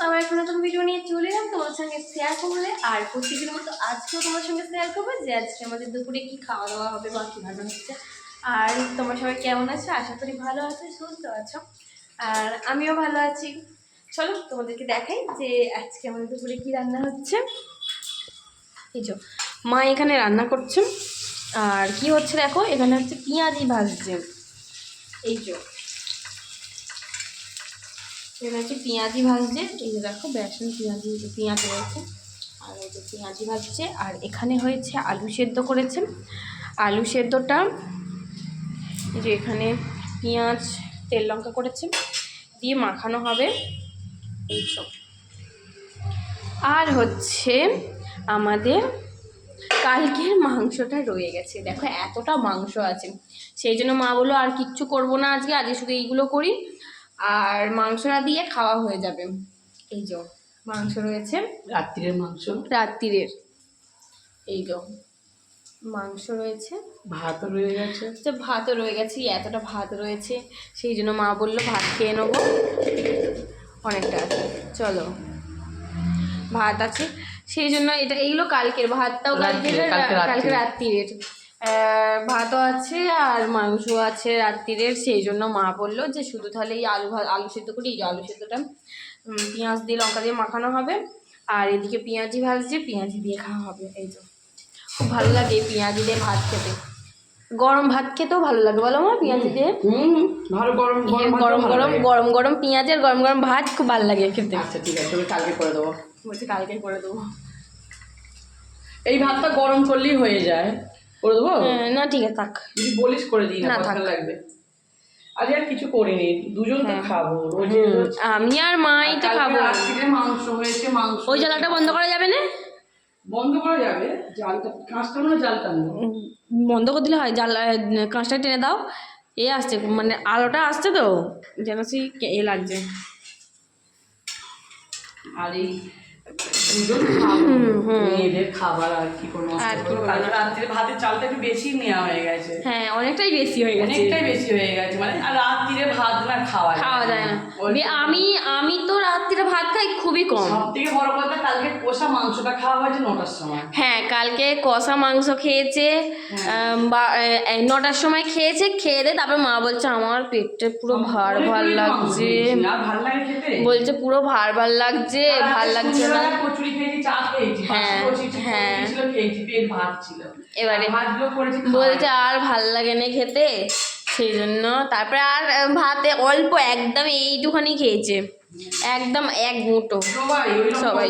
আমার একটা নতুন ভিডিও নিয়ে চলে এলাম তোমার সঙ্গে শেয়ার করলে। আর প্রত্যেকের মতো আজকেও তোমার সঙ্গে শেয়ার করবো যে আজকে আমাদের দুপুরে কি খাওয়া দাওয়া হবে বা কী রান্না হচ্ছে। আর তোমার সবাই কেমন আছে, আশা করি ভালো আছে, সুস্থ আছো। আর আমিও ভালো আছি। চলো তোমাদেরকে দেখাই যে আজকে আমাদের দুপুরে কি রান্না হচ্ছে। এই যে মা এখানে রান্না করছে। আর কি হচ্ছে দেখো, এখানে হচ্ছে পেঁয়াজি ভাজছে। এই যে এখানে হচ্ছে পেঁয়াজি ভাজছে। এই যে দেখো বেসন পেঁয়াজ রয়েছে। আর এই যে পেঁয়াজি ভাজছে। আর এখানে হয়েছে আলু সেদ্ধ করেছেন। আলু সেদ্ধটা এই যে এখানে পেঁয়াজ তেল লঙ্কা করেছে দিয়ে মাখানো হবে। এই সব। আর হচ্ছে আমাদের কালকের মাংসটা রয়ে গেছে। দেখো এতটা মাংস আছে, সেই জন্য মা বললো আর কিচ্ছু করবো না আজকে শুধু এইগুলো করি আর মাংসটা দিয়ে খাওয়া হয়ে যাবে। এই যে মাংস রয়েছে, রাত্রির মাংস, রাত্রিরের। এই যে মাংস রয়েছে, ভাত রয়ে গেছে। তো ভাতও রয়ে গেছে, এতটা ভাত রয়েছে, সেই জন্য মা বললো ভাত খেয়ে নেবো, অনেকটা আছে। চলো ভাত আছে, সেই জন্য এইগুলো কালকের ভাতটাও কালকে রাত্রিরের ভাতও আছে আর মাংসও আছে রাত্রিরের। সেই জন্য মা বললো যে শুধু তাহলে এই আলু সেদ্ধ করি। এই আলু সেদ্ধটা পেঁয়াজ দিয়ে লঙ্কা দিয়ে মাখানো হবে। আর এদিকে পেঁয়াজি ভাজছে, পেঁয়াজি দিয়ে খাওয়া হবে। এই তো খুব ভালো লাগে এই পেঁয়াজি দিয়ে ভাত খেতে। গরম ভাত খেতেও ভালো লাগে বলো মা, পেঁয়াজি দিয়ে। ভালো গরম গরম গরম গরম গরম পেঁয়াজের গরম গরম ভাত খুব ভালো লাগে খেতে। আচ্ছা ঠিক আছে, তুমি কালকে করে দেবো। বলছি কালকে করে দেবো। এই ভাতটা গরম করলেই হয়ে যায়, করে দেবো। না ঠিক আছে থাক, যদি বলিস করে দিই না, ভালো লাগবে। আজ আর কিছু করিনি, দুজন তো খাবো রোজ। আমি আর মাই তো খাবো। আজকে মাংস হয়েছে, মাংস। ওই জালটা বন্ধ করা যাবে না? বন্ধ করা যাবে, জালটা কাঁচটা না, জালটা বন্ধ করে দিলে হয়। জাল কাঁচটা টেনে দাও। এ আসছে মানে আলোটা আসছে তো যেন সেই লাগছে। আর এই দুজন মেয়েদের খাবার আর কি কোনো রাত্রে ভাতের চালটা একটু বেশি নেওয়া হয়ে গেছে। হ্যাঁ অনেকটাই বেশি হয়ে গেছে, অনেকটাই বেশি হয়ে গেছে। মানে আর রাত্রিরে ভাত না খাওয়া যায় না। আমি তো রাত্রিরে ভাত খাই খুবই কম। সব থেকে বড় কথা, কালকে কষা মাংসটা খাওয়া হয়েছে 9টার সময়। হ্যাঁ কালকে কষা মাংস খেয়েছে, 9টার সময় খেয়েছে। খেয়ে দে তারপর মা বলছে আমার পেটটা পুরো ভার ভার লাগছে, বলছে পুরো ভার ভার লাগছে, ভাল লাগছে না। কচুরি খেয়েছি, চা খেয়েছি, হ্যাঁ খেয়েছি, পেট ভাত ছিল। এবারে বলছে আর ভাল লাগে না খেতে, সেই জন্য তারপরে আর ভাতে অল্প একদম এইটুখানি খেয়েছে, একদম এক মুঠো। সবাই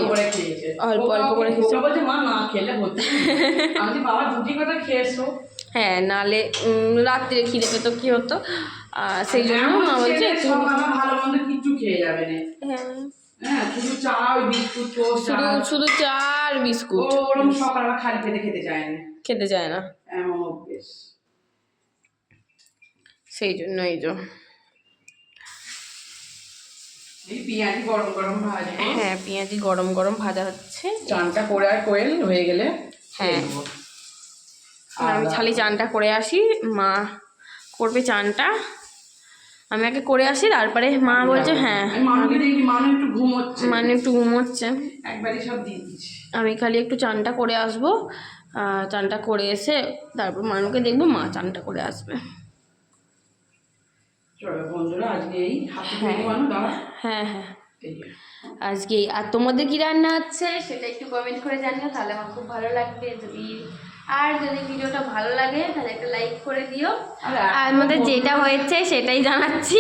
অল্প অল্প করে খেয়েছে। হ্যাঁ নালে রাত্রে খিদে পেতো কি হতো, সেই জন্য মা বলছে ভালো মন্দ কিছু খেয়ে যাবে না। হ্যাঁ শুধু চা আর বিস্কুট, শুধু চা আর বিস্কুট। ওরকম সকালবেলা খালি পেটে খেতে যায় না, এমন অভ্যেস। সেই জন্য এই যে পেঁয়াজি গরম গরম ভাজা। হ্যাঁ পেঁয়াজি গরম গরম ভাজা হচ্ছে। চানটা করে আর কোয়েল হয়ে গেলে হ্যাঁ আমি খালি চানটা করে আসি, মা করবে চানটা, আমি আগে করে আসি তারপরে মা বলছে। হ্যাঁ মানু একটু ঘুমোচ্ছে, একবারই সব দিয়ে দিচ্ছি। আমি খালি একটু চানটা করে আসবো, চানটা করে এসে তারপর মানুকে দেখবো, মা চানটা করে আসবে। হ্যাঁ হ্যাঁ আজকে। আর তোমাদের কি রান্না হচ্ছে সেটা একটু কমেন্ট করে জানিও, তাহলে আমার খুব ভালো লাগবে। যদি ভিডিওটা ভালো লাগে তাহলে একটা লাইক করে দিও। আর আমাদের যেটা হয়েছে সেটাই জানাচ্ছি।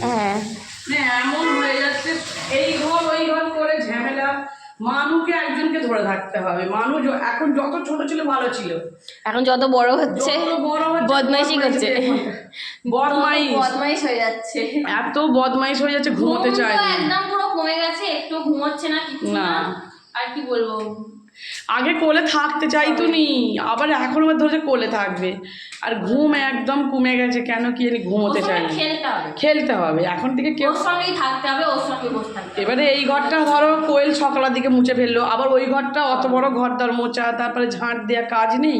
হ্যাঁ এমন হয়ে যাচ্ছে, এই ঘর ওই ঘর করে ঝামেলা। মানুকে একজনকে ধরে থাকতে হবে। মানুষ এখন যত ছোট ছিল ভালো ছিল, এখন যত বড় হচ্ছে বদমাইশি করছে, বদমাইশ হয়ে যাচ্ছে, এত বদমাইশ হয়ে যাচ্ছে, ঘুমোতে চায় না, একদম পুরো কমে গেছে, একটু ঘুমোচ্ছে না কিছু না। আর কি বলবো, আগে কোলে থাকতে চাইতো নি, আবার এখন আবার ধরে কোলে থাকবে। আর ঘুম একদম কমে গেছে, কেন কি জানি ঘুমোতে চাই না। খেলতে হবে এখন থেকে কেউ, ওর সঙ্গেই থাকতে হবে, ওর সঙ্গে বসে থাকতে হবে। এবারে এই ঘরটা ধরো কোয়েল সকালের দিকে মুছে ফেললো, আবার ওই ঘরটা অত বড় ঘর তার মোছা, তারপরে ঝাঁট দেওয়া কাজ নেই।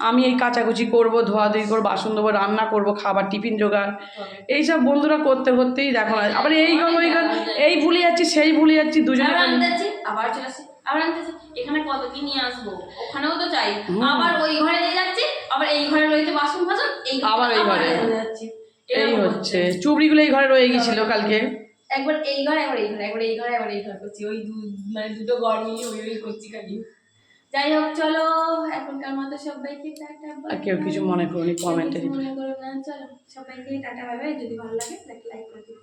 আমি এই কাচাকুচি করবো, ধোয়াধুয়ি করবো, বাসন দেবো, রান্না করবো, খাবার টিফিন জোগাড়, এইসব বন্ধুরা করতে করতেই দেখো না। আবার এই ঘর ওই ঘর, এই ভুলে যাচ্ছি সেই ভুলে যাচ্ছি, দুজনে আবার খালি আনতে যাচ্ছি, আবার চলে আসি, আবার আনতে যাচ্ছি, এখানে কত কি নিয়ে আসবো, ওখানেও তো চাই। আবার ওই ঘরে নিয়ে যাচ্ছি, আবার এই ঘরে রয়েছে বাসন ভাজন, এই আবার এই ঘরে চলে যাচ্ছি। এই হচ্ছে চুবড়িগুলো এই ঘরে রয়ে গেছিল কালকে। একবার এই ঘরে, একবার এই ঘরে, একবার এই ঘরে, একবার এই ঘরে করছি, ওই মানে দুটো ঘর মিলিয়ে ওই করছি খালি। যাই হোক, চলো এখনকার মতো সবাইকে টাটা। আর কেউ কিছু মনে করুনি কমেন্টে। মনে করো না, চলো সবাইকে টাটা, বাই বাই। যদি ভালো লাগে লাইক করে দিও।